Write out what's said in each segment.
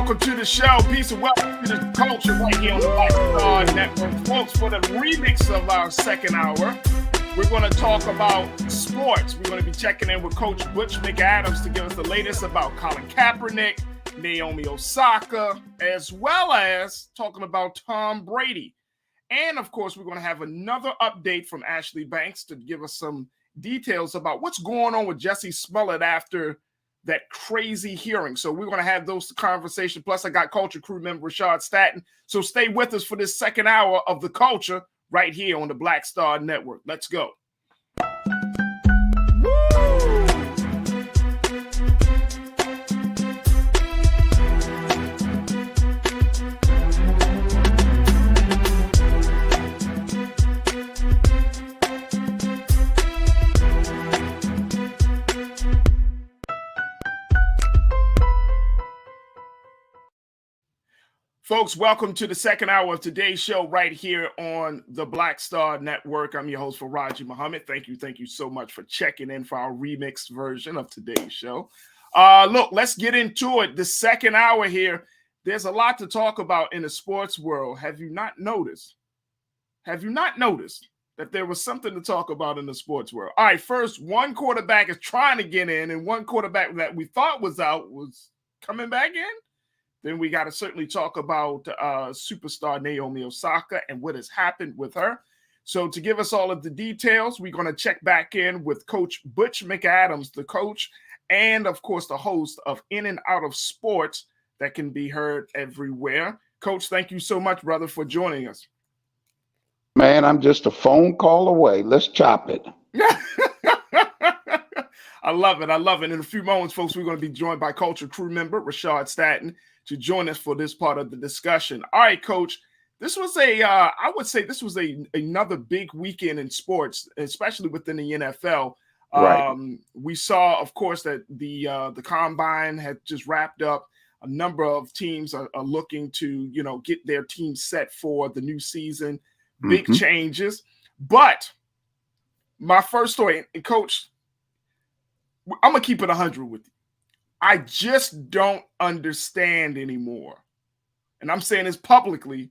welcome to the show. Peace and welcome to the culture right here on the Black Star Network. Folks, for the remix of our second hour, we're going to talk about sports. We're going to be checking in with Coach Butch McAdams to give us the latest about Colin Kaepernick, Naomi Osaka, as well as talking about Tom Brady. And, of course, we're going to have another update from Ashley Banks to give us some details about what's going on with Jussie Smollett after that crazy hearing. So we're going to have those conversations. Plus, I got Culture crew member Rashad Staten. So stay with us for this second hour of the culture right here on the Black Star Network. Let's go. Folks, welcome to the second hour of today's show right here on the Black Star Network. I'm your host, Farajii Muhammad. Thank you so much for checking in for our remixed version of today's show. Look, let's get into it. The second hour here, there's a lot to talk about in the sports world. Have you not noticed that there was something to talk about in the sports world? All right, first, one quarterback is trying to get in, and one quarterback that we thought was out was coming back in. Then we got to certainly talk about superstar Naomi Osaka and what has happened with her. So to give us all of the details, we're going to check back in with Coach Butch McAdams, the coach, and, of course, the host of In and Out of Sports that can be heard everywhere. Coach, thank you so much, brother, for joining us. Man, I'm just a phone call away. Let's chop it. I love it. In a few moments, folks, we're going to be joined by Culture crew member Rashad Staten to join us for this part of the discussion. All right, Coach, this was I would say this was another big weekend in sports, especially within the NFL. Right. We saw, of course, that the combine had just wrapped up. A number of teams are looking to, get their team set for the new season. Big changes. But my first story, and Coach, I'm going to keep it 100 with you. I just don't understand anymore. And I'm saying this publicly.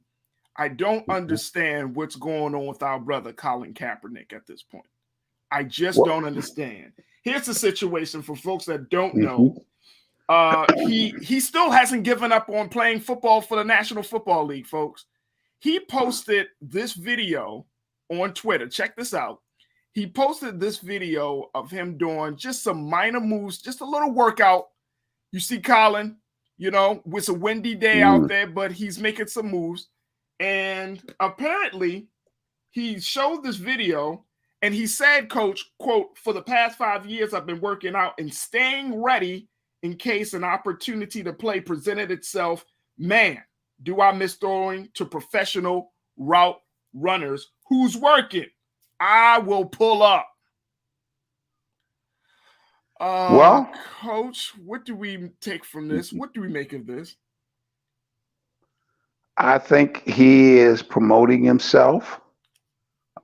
I don't understand what's going on with our brother Colin Kaepernick at this point. I just don't understand. Here's the situation for folks that don't know. He still hasn't given up on playing football for the National Football League, folks. He posted this video on Twitter. Check this out. He posted this video of him doing just some minor moves, just a little workout. You see Colin, it's a windy day out there, but he's making some moves. And apparently he showed this video and he said, Coach, quote, "For the past 5 years, I've been working out and staying ready in case an opportunity to play presented itself. Man, do I miss throwing to professional route runners. Who's working? I will pull up." Well, Coach, what do we take from this? What do we make of this? I think he is promoting himself.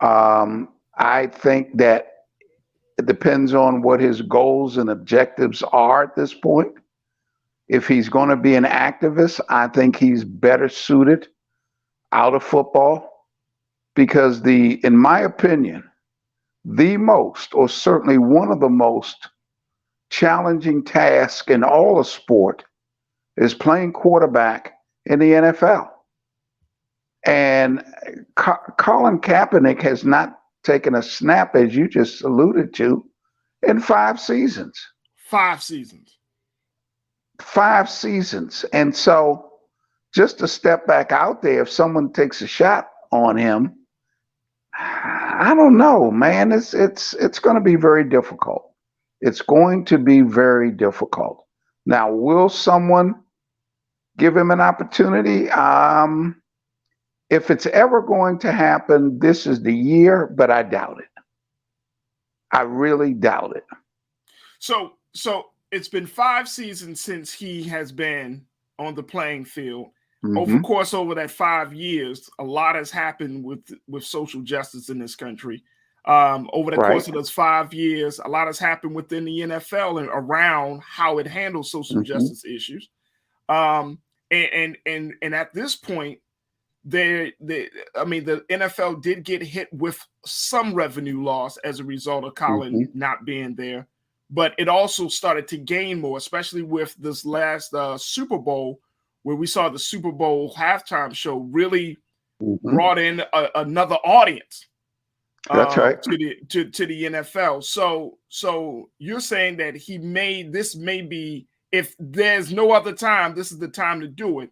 I think that it depends on what his goals and objectives are at this point. If he's going to be an activist, I think he's better suited out of football because in my opinion, the most, or certainly one of the most challenging task in all of sport is playing quarterback in the NFL. And Colin Kaepernick has not taken a snap, as you just alluded to, in 5 seasons. 5 seasons. 5 seasons. And so just to step back out there, if someone takes a shot on him, I don't know, man. It's going to be very difficult. It's going to be very difficult. Now, will someone give him an opportunity? If it's ever going to happen, this is the year, but I doubt it. I really doubt it. So it's been 5 seasons since he has been on the playing field. Over that 5 years, a lot has happened with social justice in this country. Over the course of those 5 years, a lot has happened within the NFL and around how it handles social justice issues. And at this point, the NFL did get hit with some revenue loss as a result of Colin not being there, but it also started to gain more, especially with this last Super Bowl, where we saw the Super Bowl halftime show really brought in another audience. That's right. To the NFL. So you're saying that this may be, if there's no other time, this is the time to do it.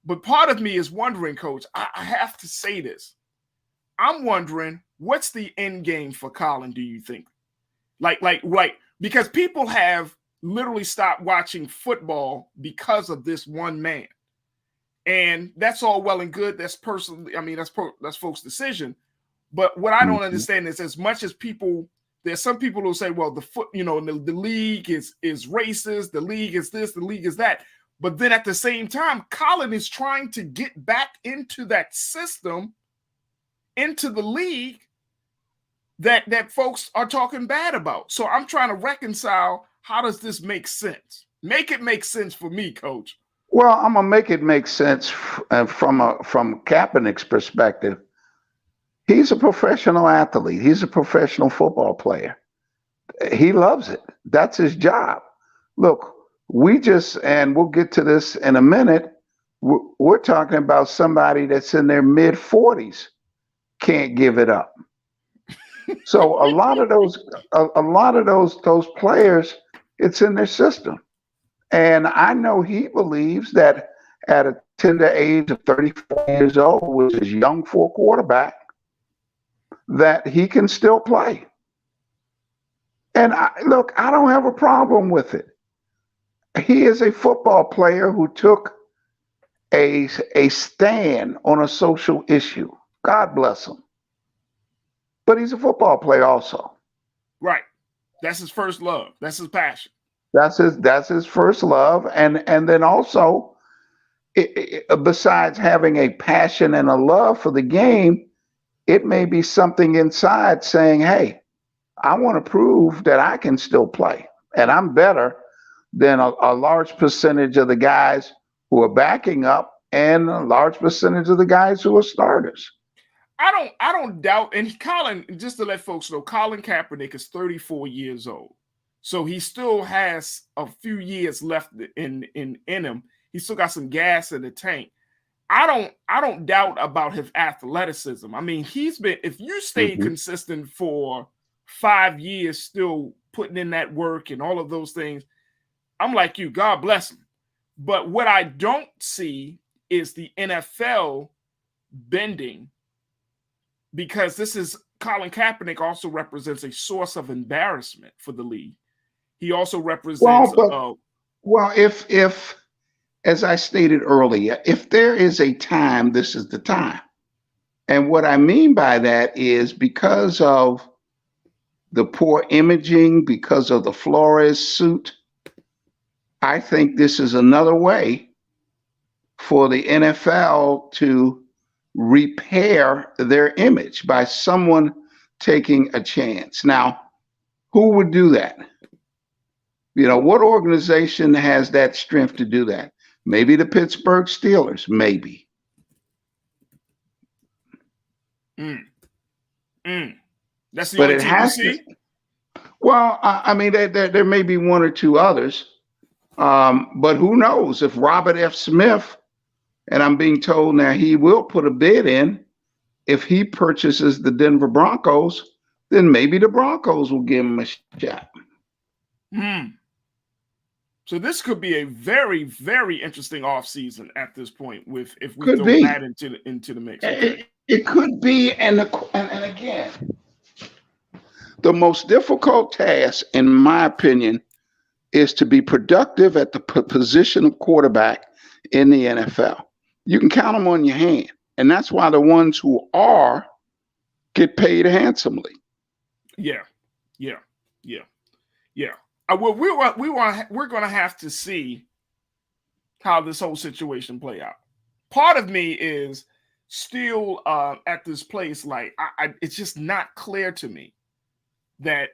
But part of me is wondering, Coach, I have to say this. I'm wondering, what's the end game for Colin, do you think? Like, because people have literally stopped watching football because of this one man. And that's all well and good. That's personally, that's folks' decision. But what I don't understand is, as much as there's some people who say, well, the league is racist, the league is this, the league is that. But then at the same time, Colin is trying to get back into that system, into the league that folks are talking bad about. So I'm trying to reconcile, how does this make sense? Make it make sense for me, Coach. Well, I'm gonna make it make sense from Kaepernick's perspective. He's a professional athlete. He's a professional football player. He loves it. That's his job. Look, and we'll get to this in a minute, we're talking about somebody that's in their mid 40s can't give it up. So a lot of those players, it's in their system. And I know he believes that at a tender age of 34 years old, which is young for a quarterback, that he can still play. And I don't have a problem with it. He is a football player who took a stand on a social issue. God bless him. But he's a football player also. Right. That's his first love. That's his passion. That's his first love. And then also, besides having a passion and a love for the game, it may be something inside saying, hey, I want to prove that I can still play. And I'm better than a large percentage of the guys who are backing up and a large percentage of the guys who are starters. I don't doubt. And Colin, just to let folks know, Colin Kaepernick is 34 years old. So he still has a few years left in him. He still got some gas in the tank. I don't doubt about his athleticism. I mean, if you stayed consistent for 5 years, still putting in that work and all of those things, I'm like you, God bless him. But what I don't see is the NFL bending, because Colin Kaepernick also represents a source of embarrassment for the league. He also represents. If as I stated earlier, if there is a time, this is the time. And what I mean by that is, because of the poor imaging, because of the Flores suit, I think this is another way for the NFL to repair their image by someone taking a chance. Now, who would do that? What organization has that strength to do that? Maybe the Pittsburgh Steelers, maybe. That's the only team you see? Well, there may be one or two others, but who knows? If Robert F. Smith, and I'm being told now he will put a bid in, if he purchases the Denver Broncos, then maybe the Broncos will give him a shot. So this could be a very, very interesting offseason at this point, if we throw that into the mix. Okay? It could be, and again, the most difficult task, in my opinion, is to be productive at the position of quarterback in the NFL. You can count them on your hand, and that's why the ones who are get paid handsomely. Yeah. Well, we're going to have to see how this whole situation play out. Part of me is still at this place, like it's just not clear to me that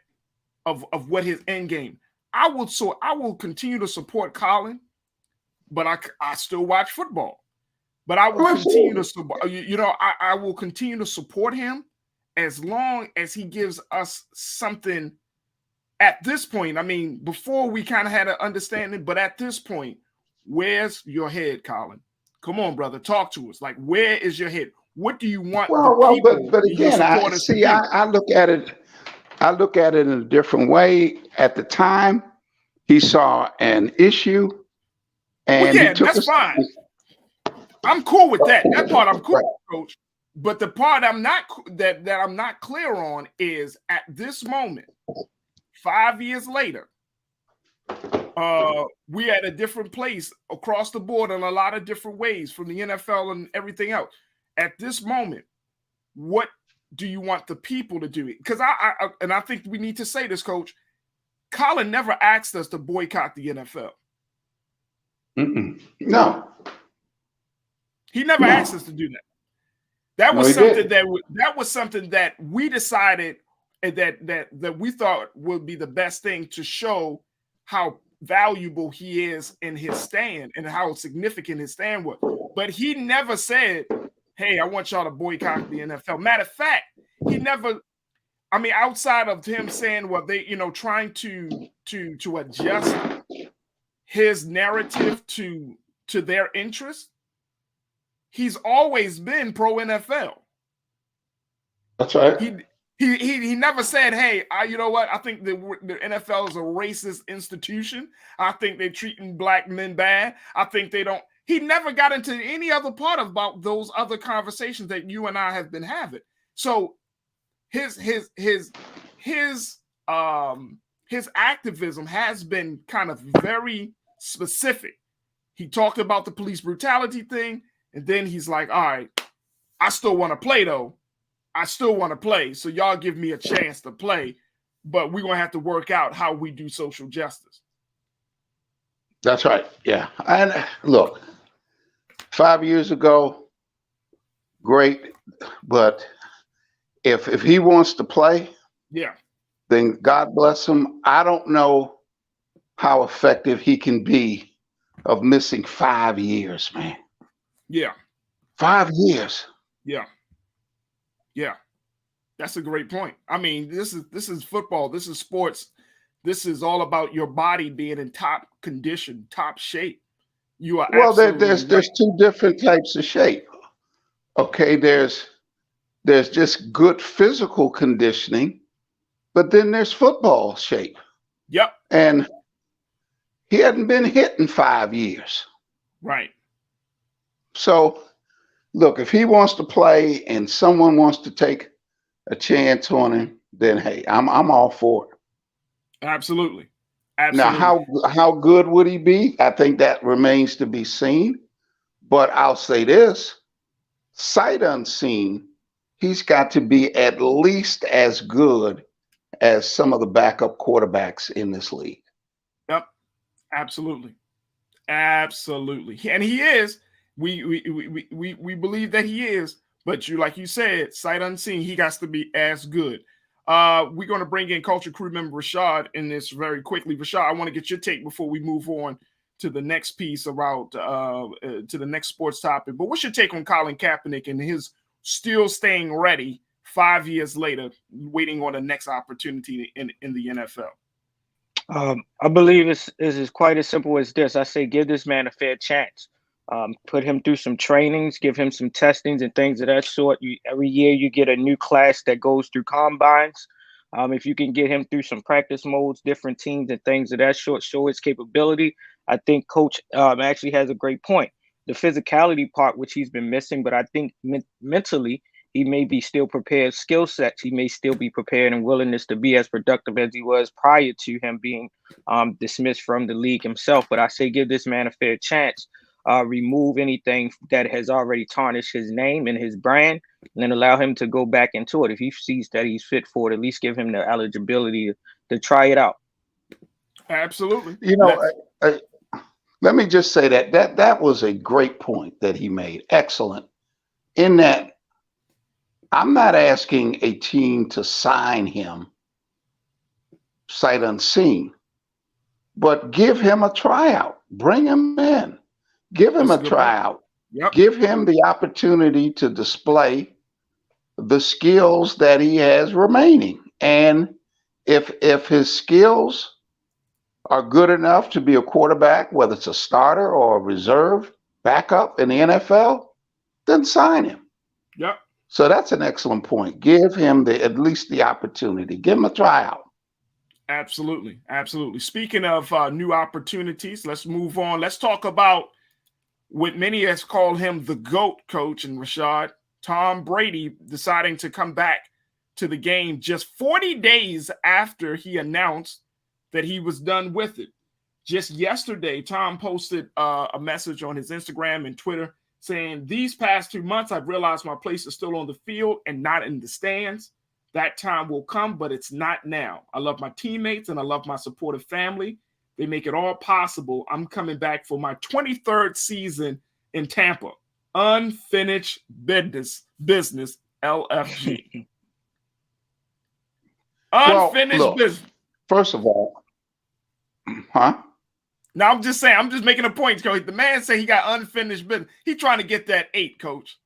of what his end game. I will continue to support Colin, but I still watch football. But I will continue to support. I will continue to support him as long as he gives us something. At this point, I mean, before we kind of had an understanding, but at this point, where's your head, Colin? Come on, brother, talk to us. Like, where is your head? What do you want the people, but again, I look at it. I look at it in a different way. At the time, he saw an issue, and he took that's fine. I'm cool with that. That part I'm cool with, Coach. But the part I'm not that I'm not clear on is at this moment, 5 years later, we're at a different place across the board in a lot of different ways from the NFL and everything else. At this moment, what do you want the people to do? Because I think we need to say this, Coach. Colin never asked us to boycott the NFL. No. He never asked us to do that. That was something that we decided that we thought would be the best thing to show how valuable he is in his stand and how significant his stand was. But he never said, hey, I want y'all to boycott the NFL. Matter of fact, he never, I mean, outside of him saying, well, they, trying to adjust his narrative to their interest, he's always been pro NFL. That's right. He never said, hey, you know what? I think the NFL is a racist institution. I think they're treating black men bad. I think they don't. He never got into any other part about those other conversations that you and I have been having. So his activism has been kind of very specific. He talked about the police brutality thing, and then he's like, all right, I still want to play though. I still want to play. So y'all give me a chance to play, but we're going to have to work out how we do social justice. That's right. Yeah. And look, 5 years ago, great. But if he wants to play, then God bless him. I don't know how effective he can be of missing 5 years, man. Yeah. 5 years. Yeah. Yeah. That's a great point. I mean, this is football. This is sports. This is all about your body being in top condition, top shape. You are there's two different types of shape. Okay, there's just good physical conditioning, but then there's football shape. Yep. And he hadn't been hit in 5 years. Right. So, look, if he wants to play and someone wants to take a chance on him, then hey, I'm all for it. Absolutely. Now, how good would he be? I think that remains to be seen. But I'll say this, sight unseen, he's got to be at least as good as some of the backup quarterbacks in this league. Yep. Absolutely. Absolutely. And he is. We believe that he is, but like you said, sight unseen, he got to be as good. We're going to bring in Culture Crew member Rashad in this very quickly. Rashad, I want to get your take before we move on to the next piece about to the next sports topic. But what's your take on Colin Kaepernick and his still staying ready 5 years later, waiting on the next opportunity in the NFL? I believe it's quite as simple as this. I say give this man a fair chance. Put him through some trainings, give him some testings and things of that sort. Every year you get a new class that goes through combines. If you can get him through some practice modes, different teams and things of that sort, show his capability, I think Coach actually has a great point. The physicality part, which he's been missing, but I think mentally he may be still prepared. Skill sets, he may still be prepared and willingness to be as productive as he was prior to him being dismissed from the league himself. But I say give this man a fair chance. Remove anything that has already tarnished his name and his brand, and then allow him to go back into it. If he sees that he's fit for it, at least give him the eligibility to try it out. Absolutely. Let me just say that was a great point that he made. Excellent. In that, I'm not asking a team to sign him sight unseen, but give him a tryout. Bring him in. Give him That's a a good point. tryout. Yep. Give him the opportunity to display the skills that he has remaining. And if his skills are good enough to be a quarterback, whether it's a starter or a reserve backup in the NFL, then sign him. Yep. So that's an excellent point. Give him at least the opportunity. Give him a tryout. Absolutely. Absolutely. Speaking of new opportunities, let's move on. Let's talk about what many has called him the GOAT, Coach and Rashad. Tom Brady deciding to come back to the game just 40 days after he announced that he was done with it. Just yesterday, Tom posted a message on his Instagram and Twitter saying, "These past 2 months, I've realized my place is still on the field and not in the stands. That time will come, but it's not now. I love my teammates and I love my supportive family. They make it all possible. I'm coming back for my 23rd season in Tampa. Unfinished business, LFG." Unfinished Well, look, business. first of all, huh? Now, I'm just saying, I'm just making a point, Coach. The man said he got unfinished business. He's trying to get that 8, Coach.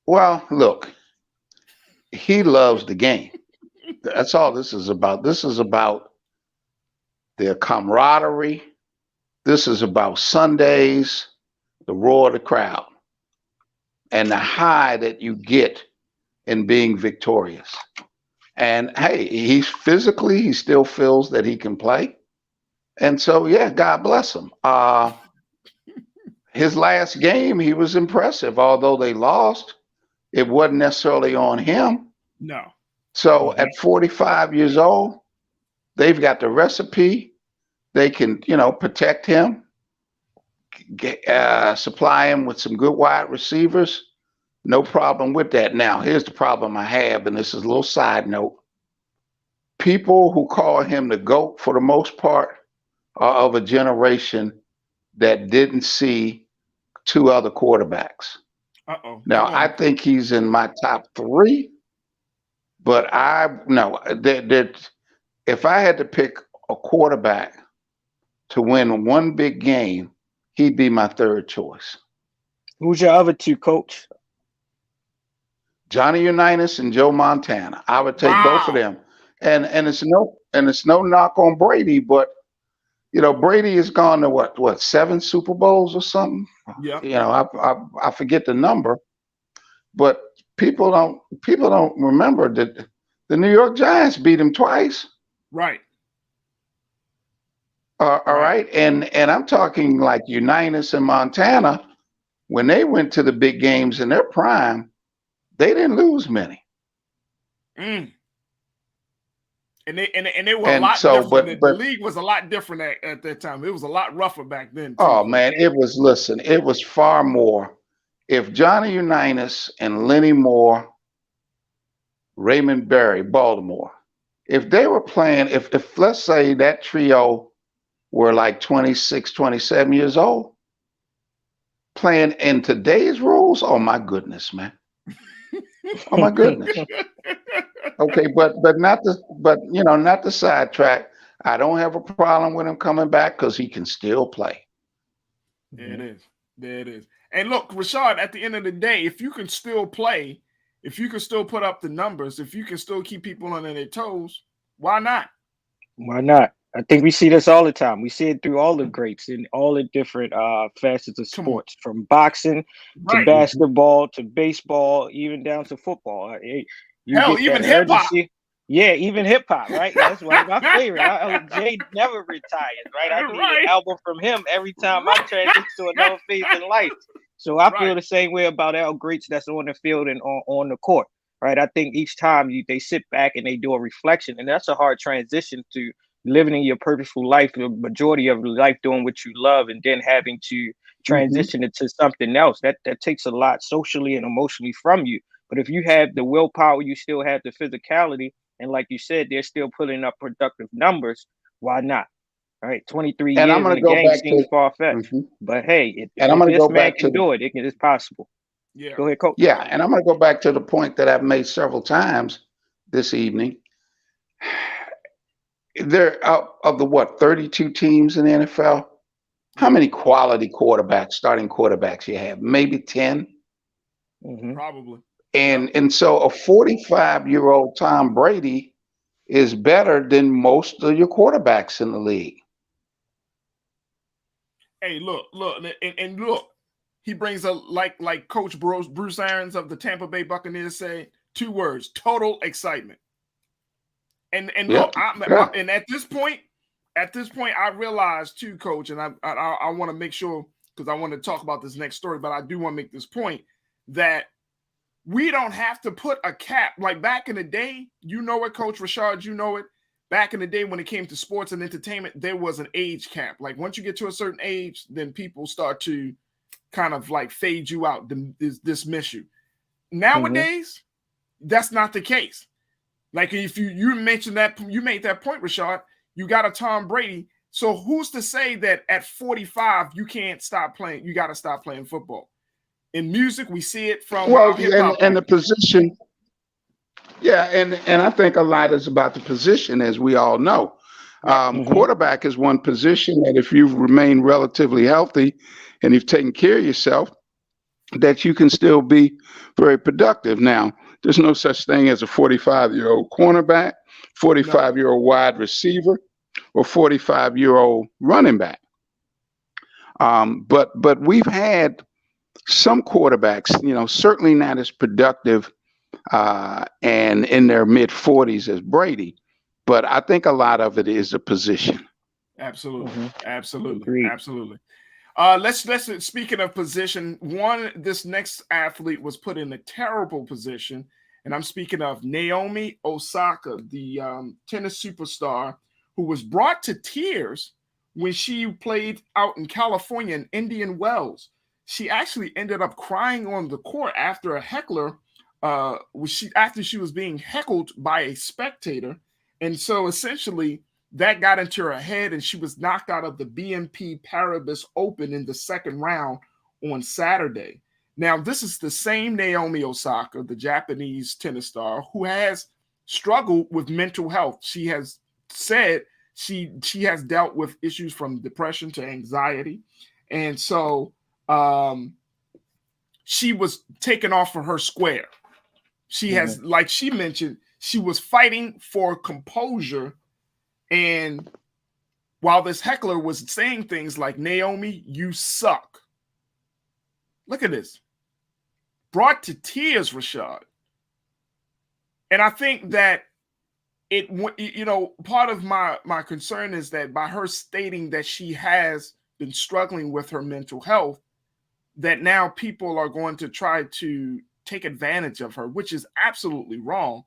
Well, look, he loves the game. That's all this is about. This is about their camaraderie. This is about Sundays, the roar of the crowd, and the high that you get in being victorious. And hey, he still feels that he can play. And so, yeah, God bless him. His last game, he was impressive. Although they lost, it wasn't necessarily on him. No. So at 45 years old, they've got the recipe. They can, protect him, supply him with some good wide receivers. No problem with that. Now, here's the problem I have, and this is a little side note. People who call him the GOAT, for the most part, are of a generation that didn't see 2 other quarterbacks. Uh-oh. Now, I think he's in my top 3, but if I had to pick a quarterback to win one big game, he'd be my 3rd choice. Who's your other 2, Coach? Johnny Unitas and Joe Montana. I would take both of them. And it's no knock on Brady, but Brady has gone to what 7 Super Bowls or something. Yeah. I forget the number, but people don't remember that the New York Giants beat him twice. Right. All right, and I'm talking like Unitas and Montana. When they went to the big games in their prime, they didn't lose many. And they were a lot different. The league was a lot different at that time. It was a lot rougher back then, too. Oh, man, it was far more. If Johnny Unitas and Lenny Moore, Raymond Berry, Baltimore, if they were playing, if let's say that trio were like 26, 27 years old, playing in today's rules, oh, my goodness, man. Oh, my goodness. Okay, but not the sidetrack. I don't have a problem with him coming back because he can still play. There it is. And look, Rashad, at the end of the day, if you can still play, if you can still put up the numbers, if you can still keep people on their toes, why not? Why not? I think we see this all the time. We see it through all the greats in all the different facets of sports, from boxing to basketball to baseball, even down to football. Even hip hop. Yeah, even hip hop, right? That's one of my favorites. Jay never retires, right? I need an album from him every time I transition to another phase in life. So I feel the same way about our greats that's on the field and on the court, right? I think each time they sit back and they do a reflection, and that's a hard transition to living in your purposeful life, the majority of your life doing what you love, and then having to transition into something else. That takes a lot socially and emotionally from you. But if you have the willpower, you still have the physicality, and like you said, they're still putting up productive numbers. Why not? All right, 23 years in the game seems far-fetched. But hey, if this man can do it, it's possible. Yeah. Go ahead, Coach. Yeah, and I'm going to go back to the point that I've made several times this evening. There of the 32 teams in the NFL, How many quality quarterbacks, starting quarterbacks you have? Maybe 10. Probably. And so a 45-year-old Tom Brady is better than most of your quarterbacks in the league. Hey, look, and look, he brings a like Coach Bruce Arians of the Tampa Bay Buccaneers say, 2 words: total excitement. And look, and at this point, I realize too, Coach, and I want to make sure, because I want to talk about this next story, but I do want to make this point that we don't have to put a cap. Like back in the day, you know it, Coach Rashard, you know it. Back in the day when it came to sports and entertainment, there was an age cap. Like once you get to a certain age, then people start to kind of like fade you out, dismiss you. Nowadays, that's not the case. Like if you mentioned that, you made that point, Rashard, you got a Tom Brady. So who's to say that at 45 you can't stop playing? You got to stop playing football. In music, we see it from and the position. Yeah, and I think a lot is about the position, as we all know. Quarterback is one position that if you've remained relatively healthy and you've taken care of yourself, that you can still be very productive. Now, there's no such thing as a 45-year-old cornerback, 45-year-old wide receiver, or 45-year-old running back. But we've had some quarterbacks, certainly not as productive and in their mid 40s as Brady, but I think a lot of it is a position. Absolutely. Agreed. Absolutely. Let's speaking of position, this next athlete was put in a terrible position, and I'm speaking of Naomi Osaka, the tennis superstar who was brought to tears when she played out in California in Indian Wells. She actually ended up crying on the court after a heckler, after she was being heckled by a spectator, and so essentially that got into her head, and she was knocked out of the BNP Paribas Open in the second round on Saturday. Now, this is the same Naomi Osaka, the Japanese tennis star, who has struggled with mental health. She has said she has dealt with issues from depression to anxiety, and so she was taken off of her square. She has, like she mentioned, she was fighting for composure. And while this heckler was saying things like, Naomi, you suck. Look at this. Brought to tears, Rashad. And I think that part of my concern is that by her stating that she has been struggling with her mental health, that now people are going to try to take advantage of her, which is absolutely wrong.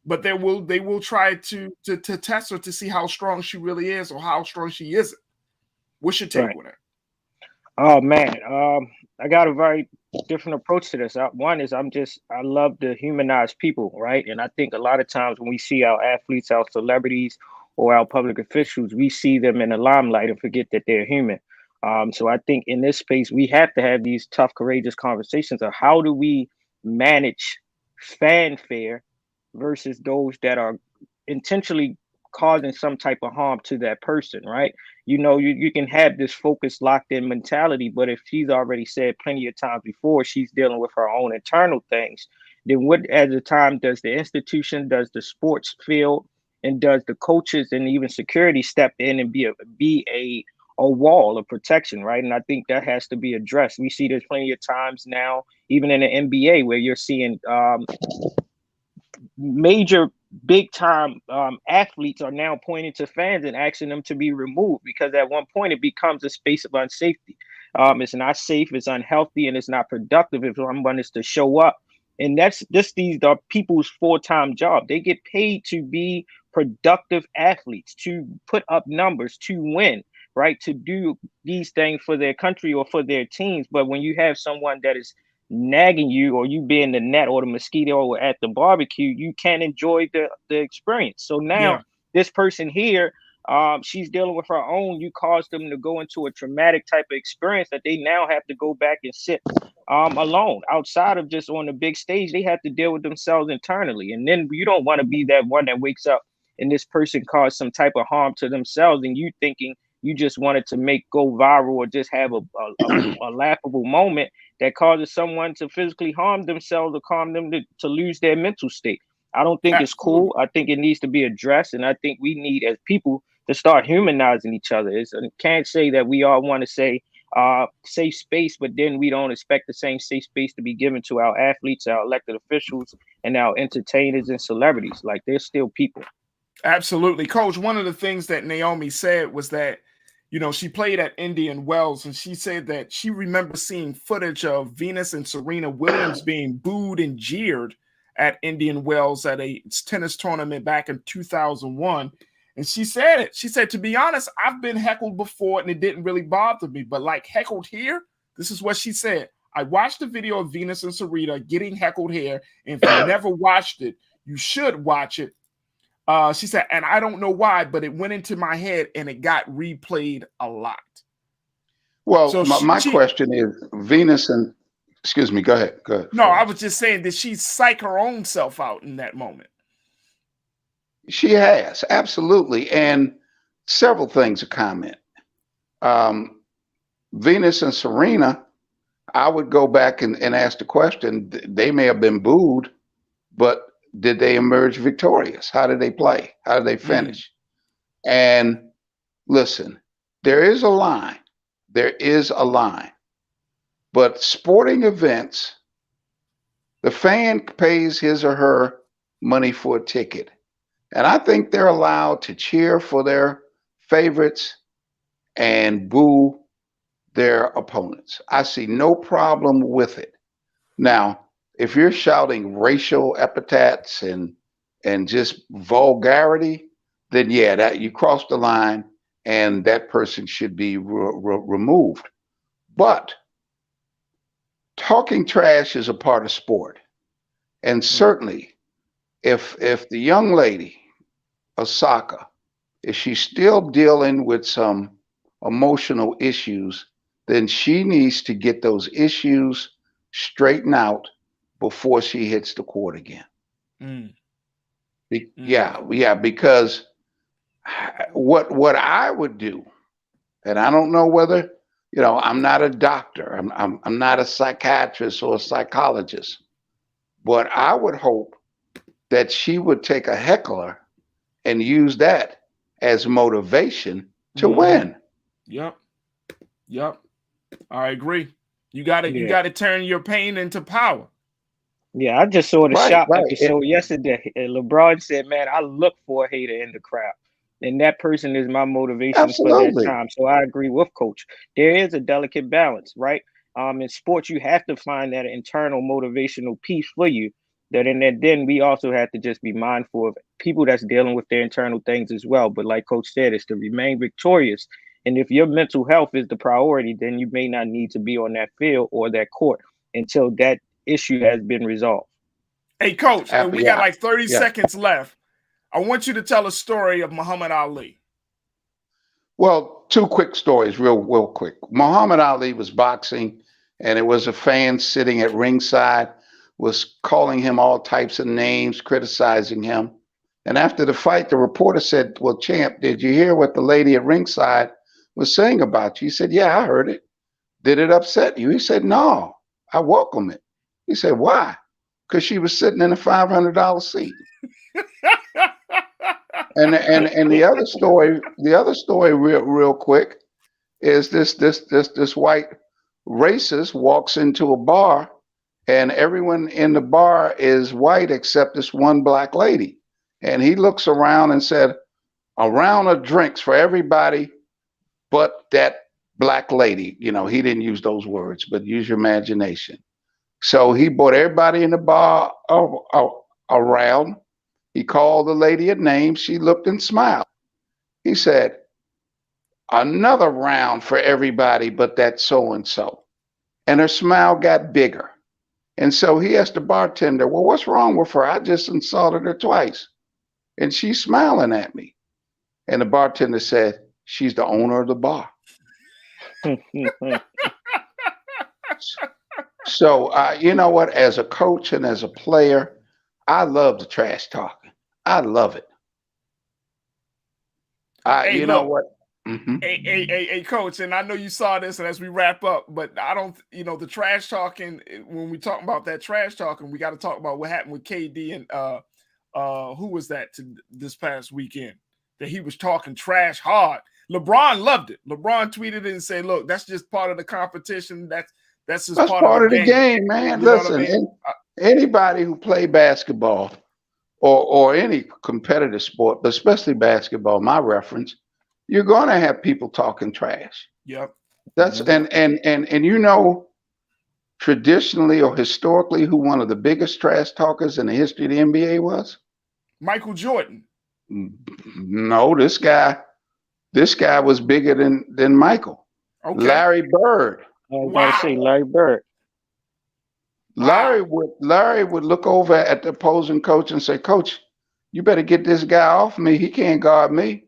But they will try to test her to see how strong she really is or how strong she isn't. What's your take with it? Oh man, I got a very different approach to this. One is I love to humanize people, right? And I think a lot of times when we see our athletes, our celebrities, or our public officials, we see them in the limelight and forget that they're human. So I think in this space, we have to have these tough, courageous conversations of how do we manage fanfare versus those that are intentionally causing some type of harm to that person, right? You can have this focused, locked in mentality, but if she's already said plenty of times before she's dealing with her own internal things, then what at the time does the institution, does the sports field, and does the coaches and even security step in and be a wall of protection, right? And I think that has to be addressed. We see there's plenty of times now, even in the NBA, where you're seeing major big time athletes are now pointing to fans and asking them to be removed, because at one point it becomes a space of unsafety. It's not safe, it's unhealthy, and it's not productive if someone is to show up. And these are people's full-time job. They get paid to be productive athletes, to put up numbers, to win, right? To do these things for their country or for their teams. But when you have someone that is nagging you, or you be in the net or the mosquito or at the barbecue, you can't enjoy the experience. So now this person here, she's dealing with her own. You caused them to go into a traumatic type of experience that they now have to go back and sit alone outside of just on the big stage. They have to deal with themselves internally. And then you don't want to be that one that wakes up and this person caused some type of harm to themselves, and you thinking You just wanted to go viral or just have a laughable moment that causes someone to physically harm themselves or harm them to lose their mental state. I don't think it's Absolutely. cool. I think it needs to be addressed, and I think we need as people to start humanizing each other. Can't say that we all want to say safe space, but then we don't expect the same safe space to be given to our athletes, our elected officials, and our entertainers and celebrities. Like, they're still people. Absolutely. Coach, one of the things that Naomi said was that, she played at Indian Wells, and she said that she remembers seeing footage of Venus and Serena Williams being booed and jeered at Indian Wells at a tennis tournament back in 2001. And she said it. She said, to be honest, I've been heckled before and it didn't really bother me. But like heckled here, this is what she said. I watched the video of Venus and Serena getting heckled here. And if you never watched it, you should watch it. She said, and I don't know why, but it went into my head and it got replayed a lot. Well, so my question is, Venus and, excuse me, go ahead. No, I was just saying, did she psych her own self out in that moment? She has, absolutely. And several things to comment. Venus and Serena, I would go back and ask the question, they may have been booed, but did they emerge victorious? How did they play? How did they finish? And listen, there is a line. There is a line. But sporting events, the fan pays his or her money for a ticket. And I think they're allowed to cheer for their favorites and boo their opponents. I see no problem with it. Now, if you're shouting racial epithets and just vulgarity, then yeah, that you crossed the line and that person should be removed. But talking trash is a part of sport. And certainly if the young lady, Osaka, if she's still dealing with some emotional issues, then she needs to get those issues straightened out before she hits the court again. Yeah, because what I would do, and I don't know whether, I'm not a doctor, I'm not a psychiatrist or a psychologist, but I would hope that she would take a heckler and use that as motivation to win. Yep. I agree. You got to turn your pain into power. Yeah, I just saw the shop episode yesterday, and LeBron said, "Man, I look for a hater in the crowd, and that person is my motivation for that time." So I agree with Coach. There is a delicate balance, right? In sports, you have to find that internal motivational piece for you. Then we also have to just be mindful of people that's dealing with their internal things as well. But like Coach said, it's to remain victorious. And if your mental health is the priority, then you may not need to be on that field or that court until that issue has been resolved. Hey, Coach, we got like 30 seconds left. I want you to tell a story of Muhammad Ali. Well, two quick stories, real quick. Muhammad Ali was boxing, and it was a fan sitting at ringside, was calling him all types of names, criticizing him. And after the fight, the reporter said, "Well, champ, did you hear what the lady at ringside was saying about you?" He said, "Yeah, I heard it." "Did it upset you?" He said, "No, I welcome it." He said, "Why?" "Because she was sitting in a $500 seat." and the other story, real quick, is this white racist walks into a bar, and everyone in the bar is white except this one black lady. And he looks around and said, "A round of drinks for everybody but that black lady." He didn't use those words, but use your imagination. So he brought everybody in the bar around. He called the lady a name. She looked and smiled. He said, "Another round for everybody but that so-and-so." And her smile got bigger. And so he asked the bartender, "Well, what's wrong with her? I just insulted her twice. And she's smiling at me." And the bartender said, "She's the owner of the bar." So, you know what? As a coach and as a player, I love the trash talking. I love it. Hey, you know what? Hey, Coach, and I know you saw this, and as we wrap up, but I don't, the trash talking. When we talk about that trash talking, we got to talk about what happened with KD and who was that this past weekend that he was talking trash hard. LeBron loved it. LeBron tweeted it and said, "Look, that's just part of the competition. That's just part of the game, man. Listen, anybody who play basketball or any competitive sport, but especially basketball, my reference, you're going to have people talking trash. Yep. That's and traditionally or historically, who one of the biggest trash talkers in the history of the NBA was? Michael Jordan. No, this guy was bigger than Michael. Okay. Larry Bird. Wow. Say Larry Bird. Larry would look over at the opposing coach and say, "Coach, you better get this guy off me. He can't guard me."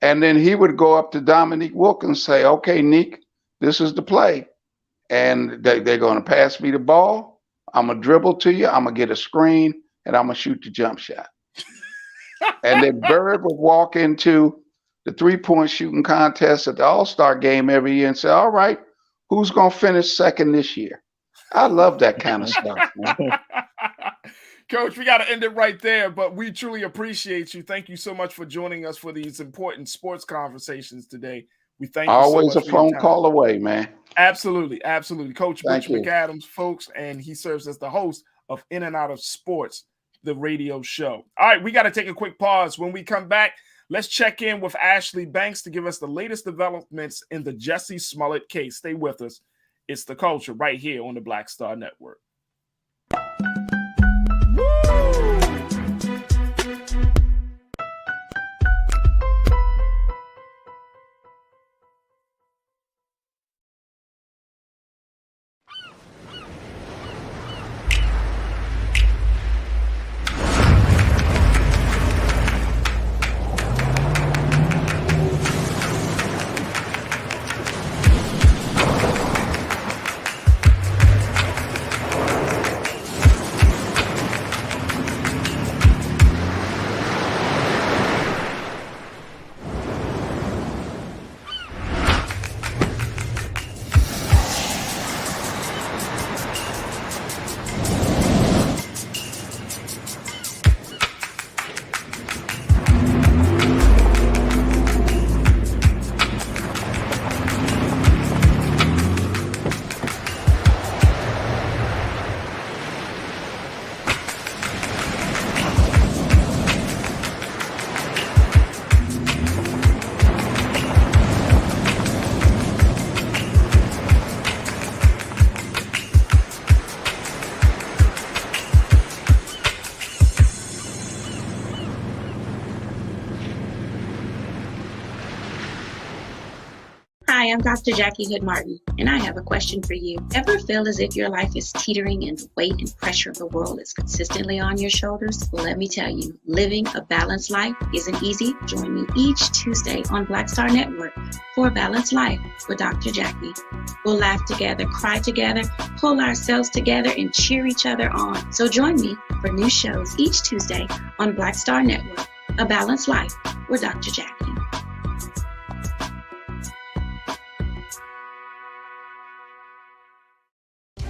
And then he would go up to Dominique Wilkins and say, "Okay, Nick, this is the play. And they're going to pass me the ball. I'm going to dribble to you. I'm going to get a screen, and I'm going to shoot the jump shot." And then Bird would walk into the three-point shooting contest at the All-Star game every year and say, "All right, who's going to finish second this year?" I love that kind of stuff, man. Coach, we got to end it right there, but we truly appreciate you. Thank you so much for joining us for these important sports conversations today. We thank you always so much a phone call away, man. Absolutely. Coach Butch you. McAdams, folks, and he serves as the host of In and Out of Sports, the radio show. All right, we got to take a quick pause. When we come back, let's check in with Ashley Banks to give us the latest developments in the Jussie Smollett case. Stay with us. It's The Culture right here on the Black Star Network. Hi, I'm Dr. Jackie Hood Martin, and I have a question for you. Ever feel as if your life is teetering and the weight and pressure of the world is consistently on your shoulders? Well, let me tell you, living a balanced life isn't easy. Join me each Tuesday on Black Star Network for A Balanced Life with Dr. Jackie. We'll laugh together, cry together, pull ourselves together, and cheer each other on. So join me for new shows each Tuesday on Black Star Network, A Balanced Life with Dr. Jackie.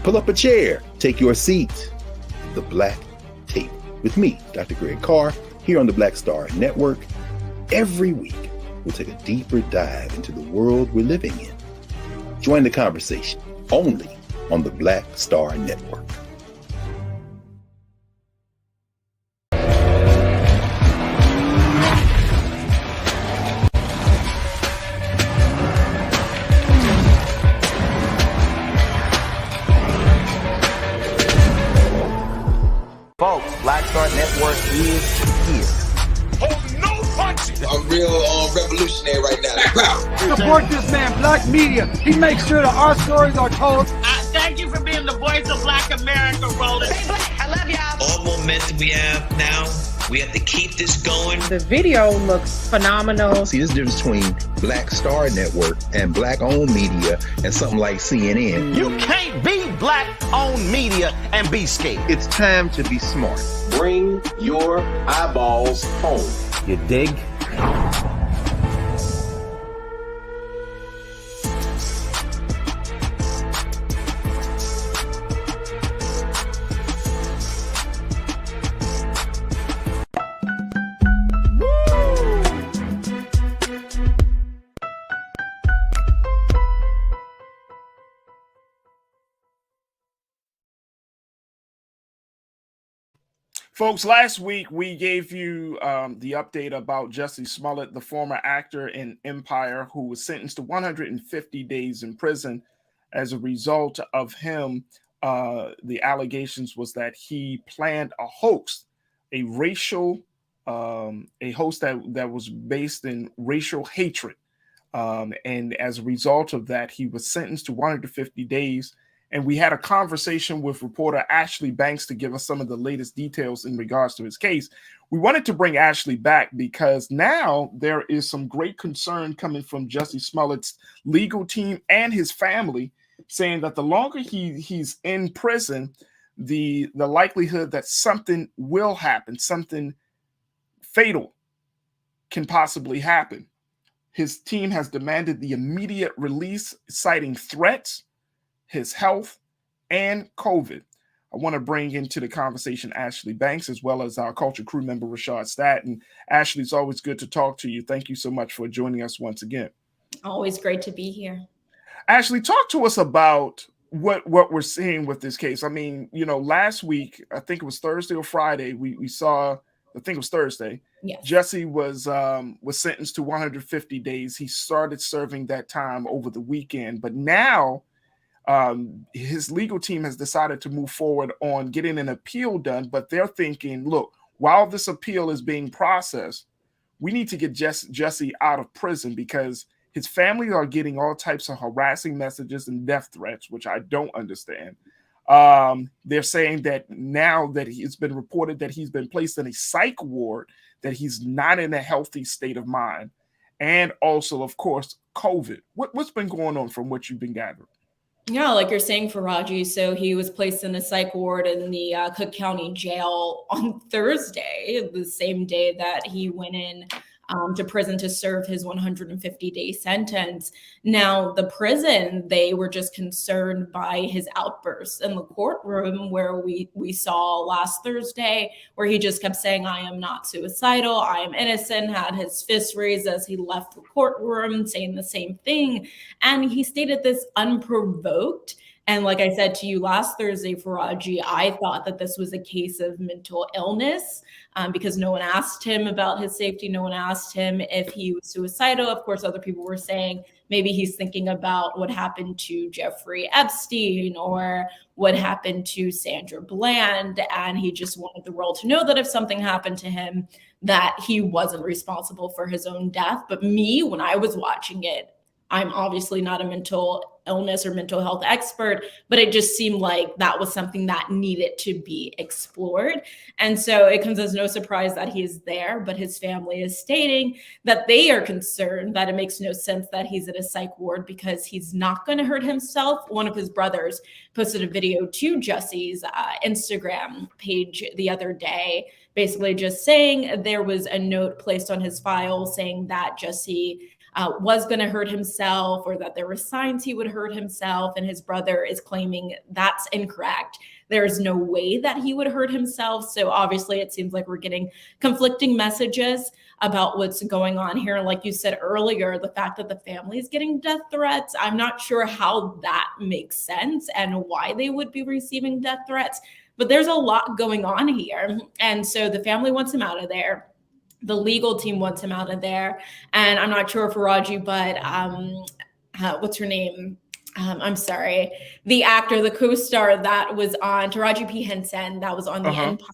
Pull up a chair, take your seat. The Black Tape with me, Dr. Greg Carr, here on the Black Star Network. Every week, we'll take a deeper dive into the world we're living in. Join the conversation only on the Black Star Network. Folks, Black Star Network is here. Oh, no punches! I'm real revolutionary right now. Support this man, Black Media. He makes sure that our stories are told. Thank you for being the voice of Black America, Roland. Hey, Black, I love y'all. All momentum we have now, we have to keep this going. The video looks phenomenal. See, there's a difference between Black Star Network and Black-owned media and something like CNN. You can't be Black-owned media and be scared. It's time to be smart. Bring your eyeballs home. You dig? Folks, last week we gave you the update about Jussie Smollett, the former actor in Empire, who was sentenced to 150 days in prison as a result of him. The allegations was that he planned a hoax, a hoax that was based in racial hatred. And as a result of that, he was sentenced to 150 days. And we had a conversation with reporter Ashley Banks to give us some of the latest details in regards to his case. We wanted to bring Ashley back because now there is some great concern coming from Jussie Smollett's legal team and his family, saying that the longer he's in prison, the likelihood that something will happen, something fatal can possibly happen. His team has demanded the immediate release, citing threats, his health, and COVID. I want to bring into the conversation Ashley Banks, as well as our culture crew member, Rashad Staton. Ashley, it's always good to talk to you. Thank you so much for joining us once again. Always great to be here. Ashley, talk to us about what we're seeing with this case. I mean, last week, I think it was Thursday or Friday, we saw, I think it was Thursday, yes, Jussie was sentenced to 150 days. He started serving that time over the weekend, but now his legal team has decided to move forward on getting an appeal done, but they're thinking, look, while this appeal is being processed, we need to get Jussie out of prison because his family are getting all types of harassing messages and death threats, which I don't understand. They're saying that now that it's been reported that he's been placed in a psych ward, that he's not in a healthy state of mind. And also, of course, COVID. What's been going on from what you've been gathering? Yeah, like you're saying, Farajii. So he was placed in a psych ward in the Cook County Jail on Thursday, the same day that he went in to prison to serve his 150-day sentence. Now, the prison, they were just concerned by his outbursts in the courtroom where we saw last Thursday, where he just kept saying, I am not suicidal, I am innocent, had his fist raised as he left the courtroom, saying the same thing. And he stated this unprovoked. And like I said to you last Thursday, Farajii, I thought that this was a case of mental illness because no one asked him about his safety. No one asked him if he was suicidal. Of course, other people were saying maybe he's thinking about what happened to Jeffrey Epstein or what happened to Sandra Bland. And he just wanted the world to know that if something happened to him, that he wasn't responsible for his own death. But me, when I was watching it, I'm obviously not a mental illness or mental health expert, but it just seemed like that was something that needed to be explored. And so it comes as no surprise that he is there, but his family is stating that they are concerned that it makes no sense that he's in a psych ward because he's not going to hurt himself. One of his brothers posted a video to Jussie's Instagram page the other day, basically just saying there was a note placed on his file saying that Jussie was going to hurt himself or that there were signs he would hurt himself. And his brother is claiming that's incorrect. There's no way that he would hurt himself. So obviously it seems like we're getting conflicting messages about what's going on here. Like you said earlier, the fact that the family is getting death threats, I'm not sure how that makes sense and why they would be receiving death threats. But there's a lot going on here. And so the family wants him out of there. The legal team wants him out of there. And I'm not sure if Farajii, but what's her name? I'm sorry. The actor, the co-star that was on, Taraji P. Henson, that was on the Empire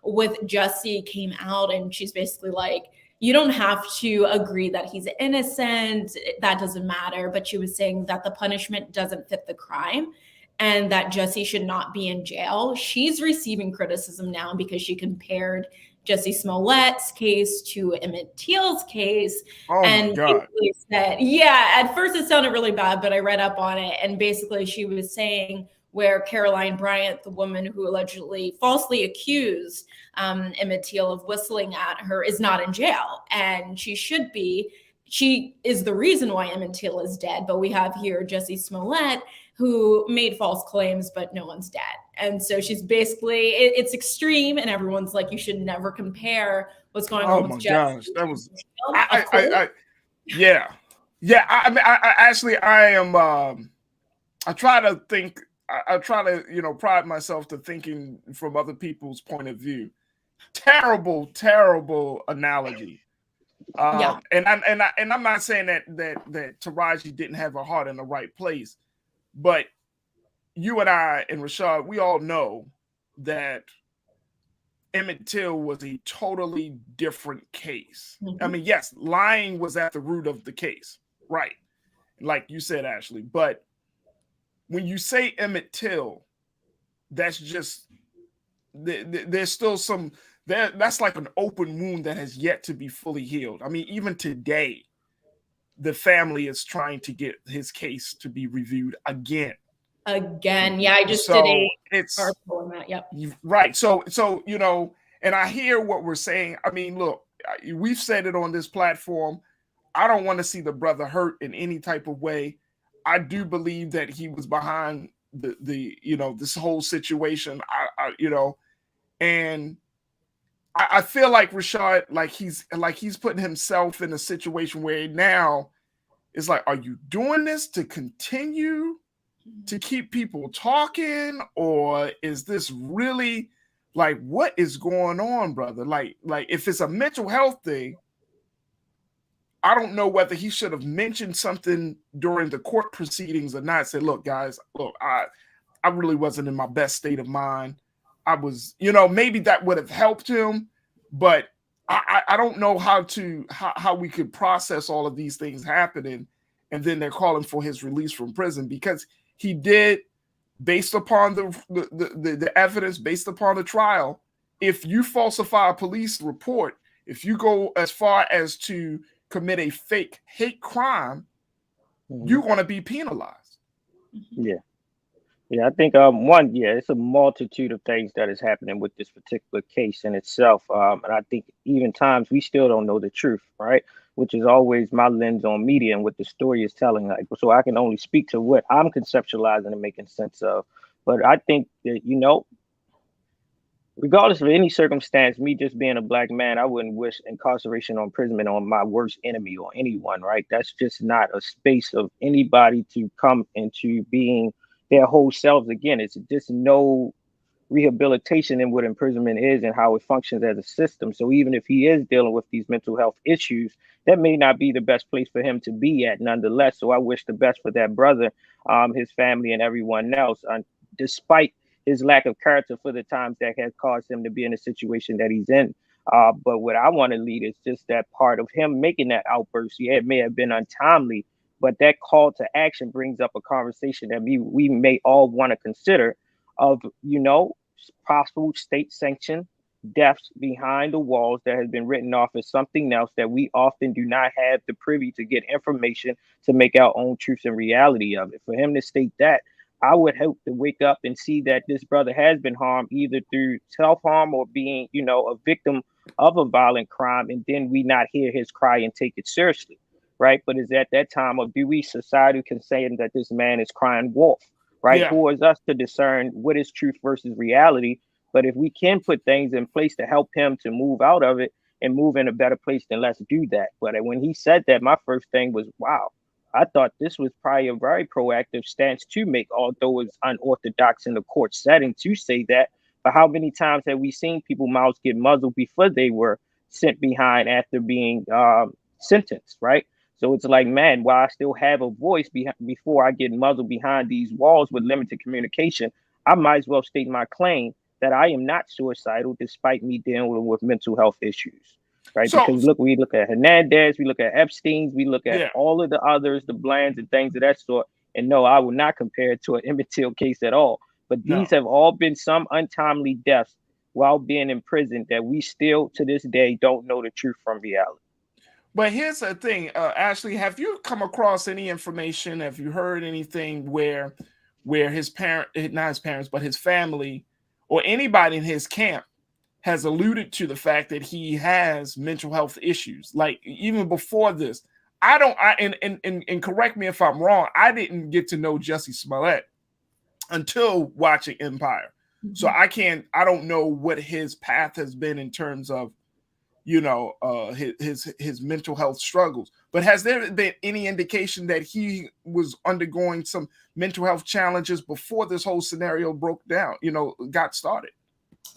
with Jussie came out and she's basically like, you don't have to agree that he's innocent. That doesn't matter. But she was saying that the punishment doesn't fit the crime and that Jussie should not be in jail. She's receiving criticism now because she compared Jussie Smollett's case to Emmett Till's case. Oh and my God. Said, yeah, at first it sounded really bad, but I read up on it. And basically she was saying where Caroline Bryant, the woman who allegedly falsely accused Emmett Till of whistling at her, is not in jail. And she should be. She is the reason why Emmett Till is dead. But we have here Jussie Smollett, who made false claims, but no one's dead. And so she's basically, it's extreme. And everyone's like, you should never compare what's going on with Jussie. Oh my gosh, that was, yeah. I mean, I actually, I try to think I try to, you know, pride myself to thinking from other people's point of view. Terrible, terrible analogy. Yeah. And I'm not saying that Farajii didn't have her heart in the right place, but you and I and Rashad, we all know that Emmett Till was a totally different case. Mm-hmm. I mean, yes, lying was at the root of the case, right? Like you said, Ashley. But when you say Emmett Till, that's just there's still some that's like an open wound that has yet to be fully healed. I mean, even today, the family is trying to get his case to be reviewed again. Yeah, I just did it's article on that. Yep. Right. So you know, and I hear what we're saying. I mean, look, we've said it on this platform. I don't want to see the brother hurt in any type of way. I do believe that he was behind the you know, this whole situation. I you know, and I feel like Rashad, like he's putting himself in a situation where now it's like, are you doing this to continue to keep people talking, or is this really like, what is going on, brother? Like if it's a mental health thing, I don't know whether he should have mentioned something during the court proceedings or not. Say, look, guys, look, I really wasn't in my best state of mind. I was, you know, maybe that would have helped him, but I don't know how we could process all of these things happening, and then they're calling for his release from prison, because he did, based upon the evidence, based upon the trial. If you falsify a police report, if you go as far as to commit a fake hate crime, you're going to be penalized. Yeah, I think it's a multitude of things that is happening with this particular case in itself, and I think even times we still don't know the truth, right? Which is always my lens on media and what the story is telling. Like, so I can only speak to what I'm conceptualizing and making sense of. But I think that, you know, regardless of any circumstance, me just being a black man, I wouldn't wish incarceration or imprisonment on my worst enemy or anyone, right? That's just not a space of anybody to come into being their whole selves again. It's just no rehabilitation in what imprisonment is and how it functions as a system. So even if he is dealing with these mental health issues, that may not be the best place for him to be at nonetheless. So I wish the best for that brother, his family, and everyone else, despite his lack of character for the times that has caused him to be in the situation that he's in. But what I want to lead is just that part of him making that outburst. Yeah, it may have been untimely, but that call to action brings up a conversation that we may all want to consider of, you know, possible state sanctioned deaths behind the walls that has been written off as something else that we often do not have the privy to get information to make our own truths and reality of it. For him to state that, I would hope to wake up and see that this brother has been harmed either through self-harm or being, you know, a victim of a violent crime, and then we not hear his cry and take it seriously, right? But is at that time, or do we society can say that this man is crying wolf, right? Yeah. Who is us to discern what is truth versus reality? But if we can put things in place to help him to move out of it and move in a better place, then let's do that. But when he said that, my first thing was, wow, I thought this was probably a very proactive stance to make, although it's unorthodox in the court setting to say that. But how many times have we seen people mouths get muzzled before they were sent behind after being sentenced, right? So it's like, man, while I still have a voice before I get muzzled behind these walls with limited communication, I might as well state my claim that I am not suicidal despite me dealing with mental health issues. Right, so, because we look at Hernandez, we look at Epstein's, we look at all of the others, the Blands and things of that sort. And no, I will not compare it to an Emmett Till case at all. But these have all been some untimely deaths while being in prison that we still to this day don't know the truth from reality. But here's the thing, Ashley, have you come across any information? Have you heard anything where his not his parents, but his family or anybody in his camp has alluded to the fact that he has mental health issues? Like, even before this, and correct me if I'm wrong, I didn't get to know Jussie Smollett until watching Empire. Mm-hmm. So I don't know what his path has been in terms of, his mental health struggles. But has there been any indication that he was undergoing some mental health challenges before this whole scenario broke down, got started?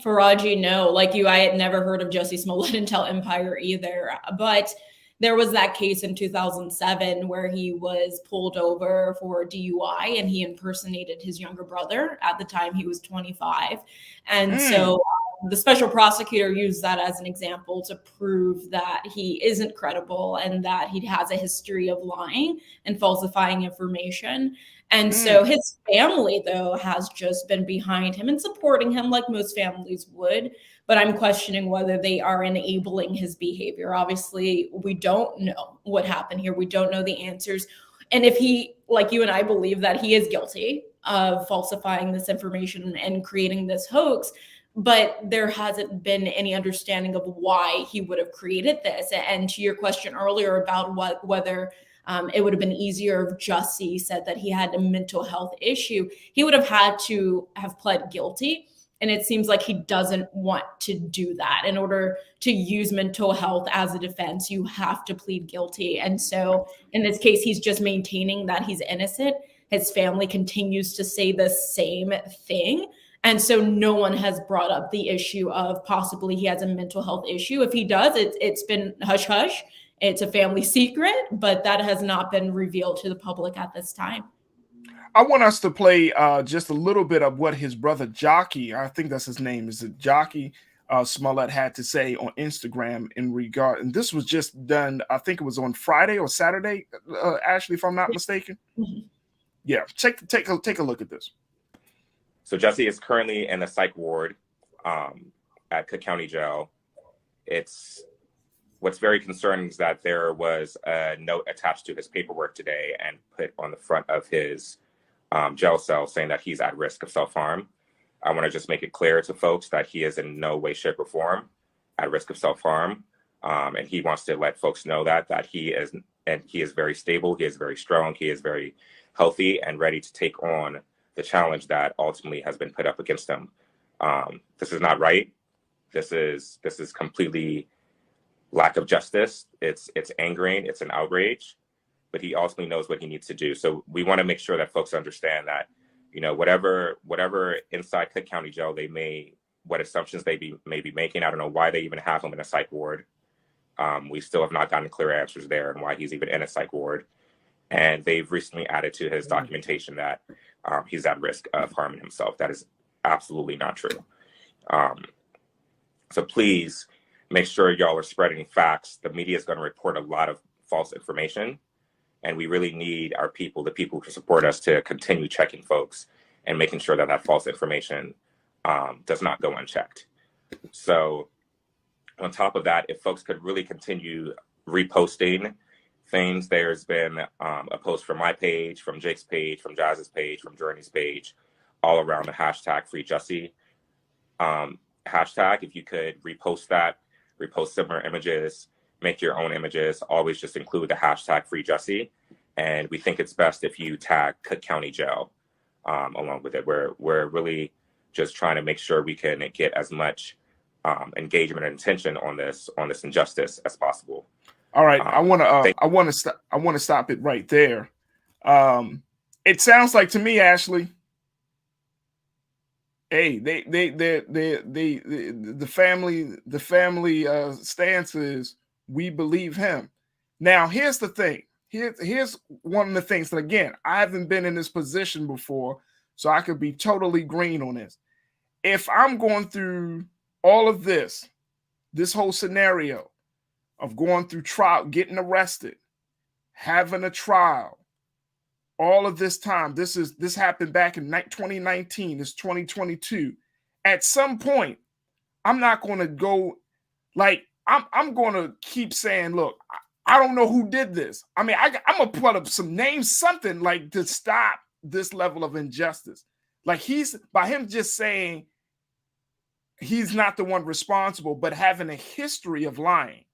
Farajii, no. Like you, I had never heard of Jussie Smollett until Empire either. But there was that case in 2007 where he was pulled over for DUI and he impersonated his younger brother. At the time, he was 25. And so the special prosecutor used that as an example to prove that he isn't credible and that he has a history of lying and falsifying information. And so his family, though, has just been behind him and supporting him like most families would. But I'm questioning whether they are enabling his behavior. Obviously, we don't know what happened here. We don't know the answers. And if he, like you and I, believe that he is guilty of falsifying this information and creating this hoax, but there hasn't been any understanding of why he would have created this. And to your question earlier about whether it would have been easier if Jussie said that he had a mental health issue, he would have had to have pled guilty. And it seems like he doesn't want to do that. In order to use mental health as a defense, you have to plead guilty. And so in this case, he's just maintaining that he's innocent. His family continues to say the same thing. And so no one has brought up the issue of possibly he has a mental health issue. If he does, it's been hush hush. It's a family secret, but that has not been revealed to the public at this time. I want us to play just a little bit of what his brother Jockey, I think that's his name, is it Jockey Smollett, had to say on Instagram in regard. And this was just done, I think it was on Friday or Saturday, Ashley, if I'm not mistaken. Mm-hmm. Yeah, take a look at this. So Jussie is currently in the psych ward at Cook County Jail. What's very concerning is that there was a note attached to his paperwork today and put on the front of his jail cell saying that he's at risk of self-harm. I want to just make it clear to folks that he is in no way, shape, or form at risk of self-harm. And he wants to let folks know that he is very stable, he is very strong, he is very healthy and ready to take on the challenge that ultimately has been put up against him. This is not right. This is completely lack of justice. It's angering, it's an outrage, but he ultimately knows what he needs to do. So we want to make sure that folks understand that, whatever inside Cook County Jail what assumptions they may be making. I don't know why they even have him in a psych ward. We still have not gotten clear answers there and why he's even in a psych ward. And they've recently added to his documentation that he's at risk of harming himself. That is absolutely not true. So please make sure y'all are spreading facts. The media is going to report a lot of false information. And we really need our people, the people who support us, to continue checking folks and making sure that false information does not go unchecked. So on top of that, if folks could really continue reposting things, there's been a post from my page, from Jake's page, from Jazz's page, from Journey's page, all around the hashtag Free Jussie hashtag. If you could repost that, repost similar images, make your own images, always just include the hashtag Free Jussie. And we think it's best if you tag Cook County Jail along with it. We're really just trying to make sure we can get as much engagement and attention on this injustice as possible. All right, I want to stop it right there. It sounds like to me, Ashley, hey, the family stance is we believe him. Now, here's the thing. Here's one of the things that, again, I haven't been in this position before, so I could be totally green on this. If I'm going through all of this whole scenario of going through trial, getting arrested, having a trial, all of this time, this happened back in 2019, it's 2022. At some point, I'm not going to go, like, I'm going to keep saying, look, I don't know who did this. I mean, I'm going to put up some names, something like to stop this level of injustice. Like by him just saying he's not the one responsible, but having a history of lying.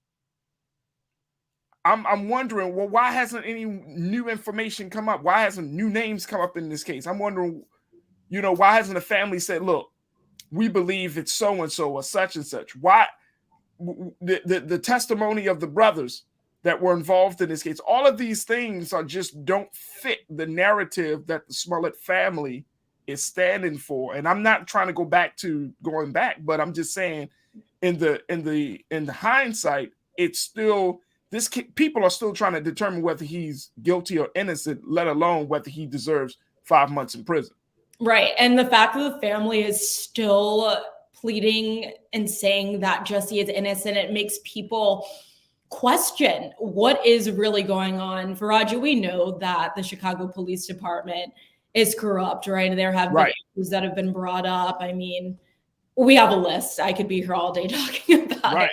I'm wondering, well, why hasn't any new information come up? Why hasn't new names come up in this case? I'm wondering, why hasn't the family said, look, we believe it's so-and-so or such and such? Why? the testimony of the brothers that were involved in this case. All of these things don't fit the narrative that the Smollett family is standing for. And I'm not trying to going back, but I'm just saying in the hindsight, it's still people are still trying to determine whether he's guilty or innocent, let alone whether he deserves 5 months in prison. Right. And the fact that the family is still pleading and saying that Jesse is innocent, it makes people question what is really going on. Farajii, we know that the Chicago Police Department is corrupt, right? And there have been issues that have been brought up. I mean, we have a list. I could be here all day talking about it.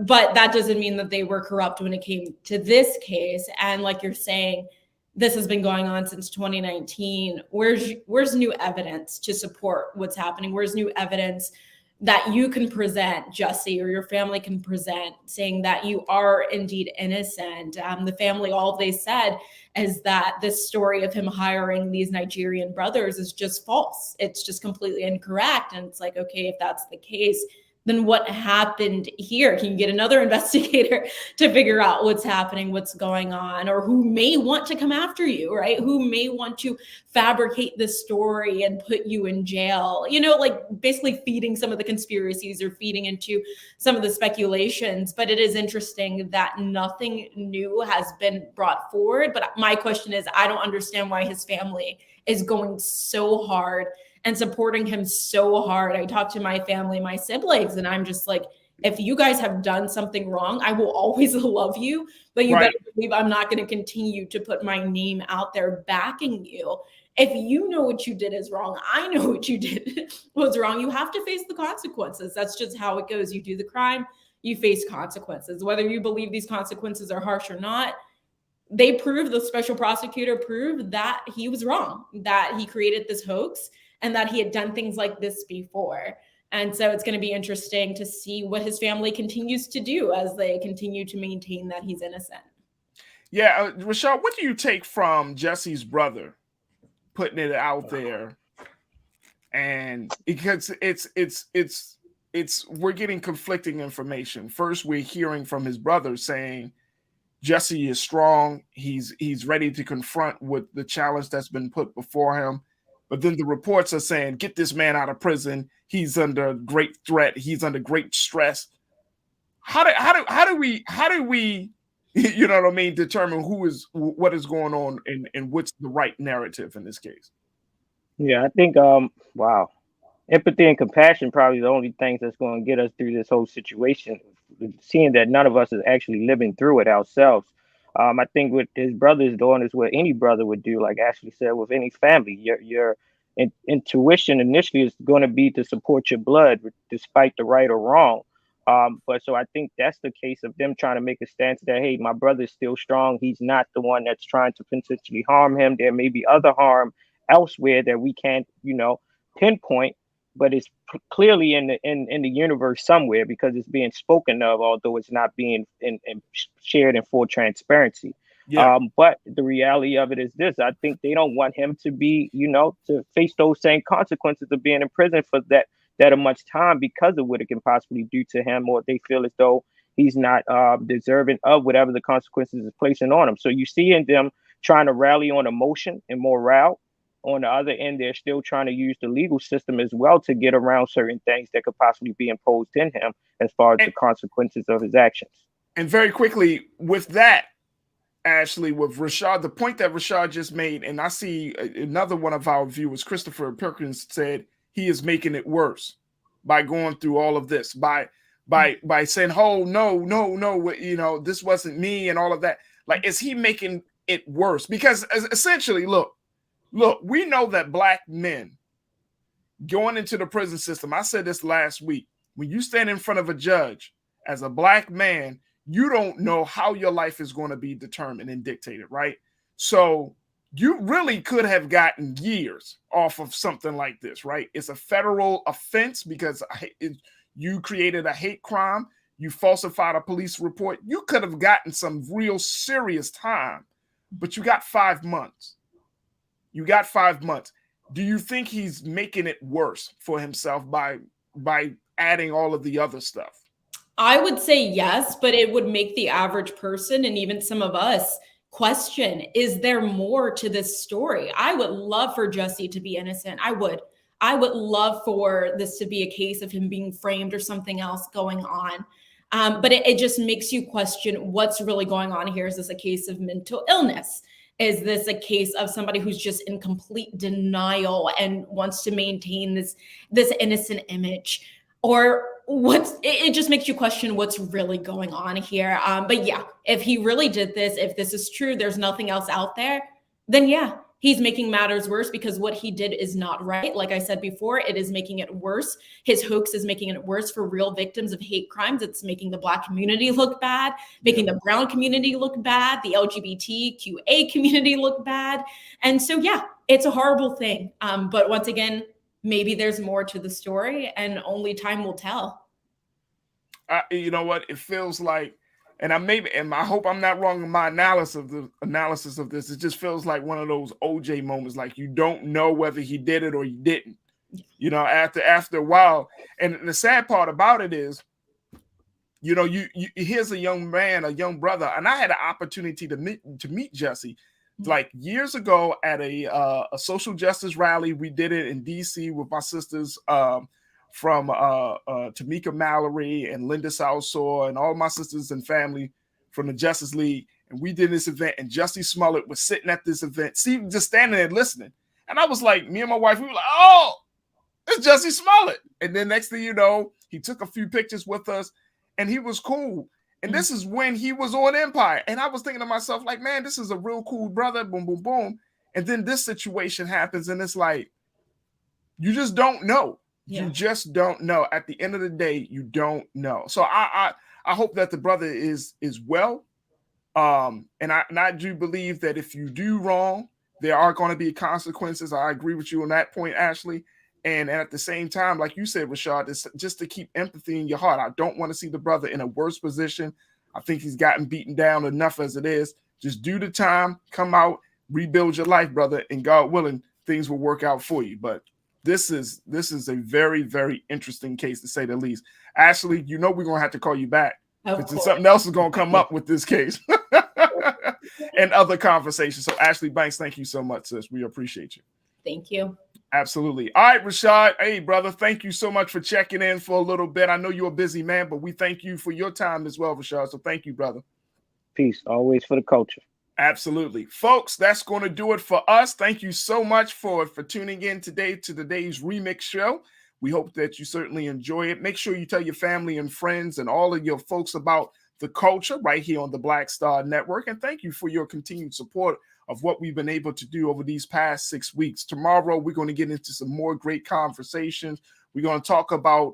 But that doesn't mean that they were corrupt when it came to this case. And like you're saying, this has been going on since 2019. Where's new evidence to support what's happening? Where's new evidence that you can present, Jesse, or your family can present, saying that you are indeed innocent? The family, all they said is that this story of him hiring these Nigerian brothers is just false. It's just completely incorrect. And it's like, okay, if that's the case, then what happened here? Can you get another investigator to figure out what's happening, what's going on, or who may want to come after you, right? Who may want to fabricate this story and put you in jail, like basically feeding some of the conspiracies or feeding into some of the speculations. But it is interesting that nothing new has been brought forward. But my question is, I don't understand why his family is going so hard and supporting him so hard. I talk to my family, my siblings, and I'm just like, if you guys have done something wrong, I will always love you, but you better believe I'm not going to continue to put my name out there backing you. If you know what you did is wrong, I know what you did was wrong. You have to face the consequences. That's just how it goes. You do the crime, you face consequences. Whether you believe these consequences are harsh or not, the special prosecutor proved that he was wrong, that he created this hoax, and that he had done things like this before. And so it's going to be interesting to see what his family continues to do as they continue to maintain that he's innocent. Yeah, Rashad, what do you take from Jesse's brother putting it out there? And because we're getting conflicting information. First, we're hearing from his brother saying Jesse is strong. He's ready to confront with the challenge that's been put before him. But then the reports are saying, get this man out of prison. He's under great threat. He's under great stress. How do we you know what I mean, determine what is going on and what's the right narrative in this case? Yeah, I think wow. Empathy and compassion probably the only things that's going to get us through this whole situation, seeing that none of us is actually living through it ourselves. I think what his brother is doing is what any brother would do, like Ashley said, with any family. Your intuition initially is going to be to support your blood, despite the right or wrong. But so I think that's the case of them trying to make a stance that, hey, my brother's still strong. He's not the one that's trying to potentially harm him. There may be other harm elsewhere that we can't, pinpoint, but it's clearly in the universe somewhere because it's being spoken of, although it's not being shared in full transparency. Yeah. But the reality of it is this: I think they don't want him to be, to face those same consequences of being in prison for that much time because of what it can possibly do to him, or they feel as though he's not deserving of whatever the consequences is placing on him. So you see in them trying to rally on emotion and morale. On the other end, they're still trying to use the legal system as well to get around certain things that could possibly be imposed in him as far as the consequences of his actions. And very quickly with that, Ashley, with Rashad, the point that Rashad just made, and I see another one of our viewers, Christopher Perkins, said he is making it worse by going through all of this, by saying, oh, no, this wasn't me and all of that. Like, is he making it worse? Because essentially, look, we know that black men going into the prison system, I said this last week, when you stand in front of a judge as a black man, you don't know how your life is going to be determined and dictated, right? So you really could have gotten years off of something like this, right? It's a federal offense because you created a hate crime. You falsified a police report. You could have gotten some real serious time, but you got 5 months. You got 5 months. Do you think he's making it worse for himself by adding all of the other stuff? I would say yes, but it would make the average person and even some of us question, is there more to this story? I would love for Jesse to be innocent. I would. I would love for this to be a case of him being framed or something else going on. But it just makes you question what's really going on here. Is this a case of mental illness? Is this a case of somebody who's just in complete denial and wants to maintain this innocent image? Or it just makes you question what's really going on here. But yeah, if he really did this, if this is true, there's nothing else out there, then yeah, he's making matters worse because what he did is not right. Like I said before, it is making it worse. His hoax is making it worse for real victims of hate crimes. It's making the Black community look bad, making the brown community look bad, the LGBTQA community look bad. And so, yeah, it's a horrible thing. But once again, maybe there's more to the story and only time will tell. You know what? It feels like, and I hope I'm not wrong in my analysis of this. It just feels like one of those OJ moments, like you don't know whether he did it or he didn't. You know, after a while. And the sad part about it is, you know, you here's a young man, a young brother, and I had an opportunity to meet Jesse like years ago at a social justice rally. We did it in DC with my sisters from Tamika Mallory and Linda Salsaw and all my sisters and family from the Justice League. And we did this event, and Jussie Smollett was sitting at this event, just standing there listening. And I was like, me and my wife, we were like, oh, it's Jussie Smollett. And then next thing you know, he took a few pictures with us and he was cool. And this is when he was on Empire. And I was thinking to myself, like, man, this is a real cool brother, boom, boom, boom. And then this situation happens, and it's like, you just don't know. Yeah. You just don't know. At the end of the day, you don't know. So I hope that the brother is well. And I do believe that if you do wrong, there are going to be consequences. I agree with you on that point, Ashley. And at the same time, like you said, Rashad, it's just to keep empathy in your heart. I don't want to see the brother in a worse position. I think he's gotten beaten down enough as it is. Just do the time, come out, rebuild your life, brother, and God willing, things will work out for you. But this is a very, very interesting case, to say the least. Ashley, you know we're going to have to call you back because something else is going to come up with this case and other conversations. So, Ashley Banks, thank you so much, sis. We appreciate you. Thank you. Absolutely. All right, Rashad. Hey, brother, thank you so much for checking in for a little bit. I know you're a busy man, but we thank you for your time as well, Rashad. So thank you, brother. Peace. Always for the culture. Absolutely. Folks, that's going to do it for us. Thank you so much for tuning in today to today's Remix Show. We hope that you certainly enjoy it. Make sure you tell your family and friends and all of your folks about the culture right here on the Black Star Network. And thank you for your continued support of what we've been able to do over these past 6 weeks. Tomorrow, we're going to get into some more great conversations. We're going to talk about,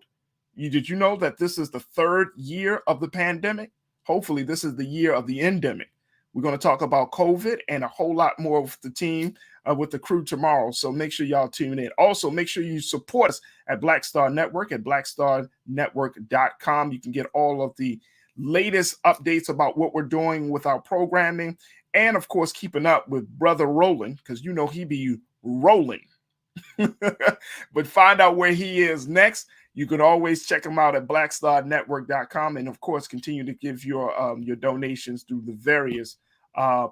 did you know that this is the 3rd year of the pandemic? Hopefully, this is the year of the endemic. We're going to talk about COVID and a whole lot more with the team, with the crew tomorrow. So make sure y'all tune in. Also, make sure you support us at Black Star Network at blackstarnetwork.com. You can get all of the latest updates about what we're doing with our programming. And, of course, keeping up with Brother Roland, because you know he be rolling. But find out where he is next. You can always check him out at blackstarnetwork.com. And, of course, continue to give your donations through the various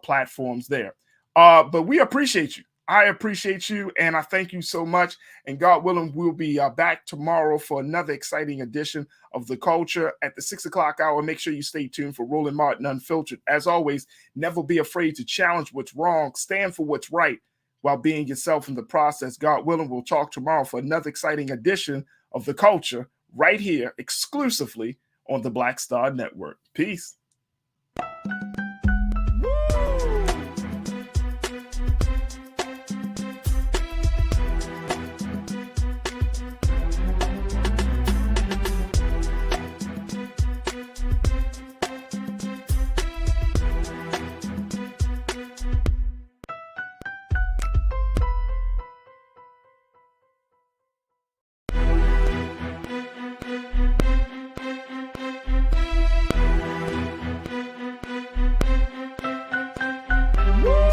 platforms there. But we appreciate you. I appreciate you, and I thank you so much. And God willing, we'll be back tomorrow for another exciting edition of The Culture at the 6 o'clock hour. Make sure you stay tuned for Roland Martin Unfiltered. As always, never be afraid to challenge what's wrong, stand for what's right while being yourself in the process. God willing, we'll talk tomorrow for another exciting edition of The Culture right here exclusively on the Black Star Network. Peace.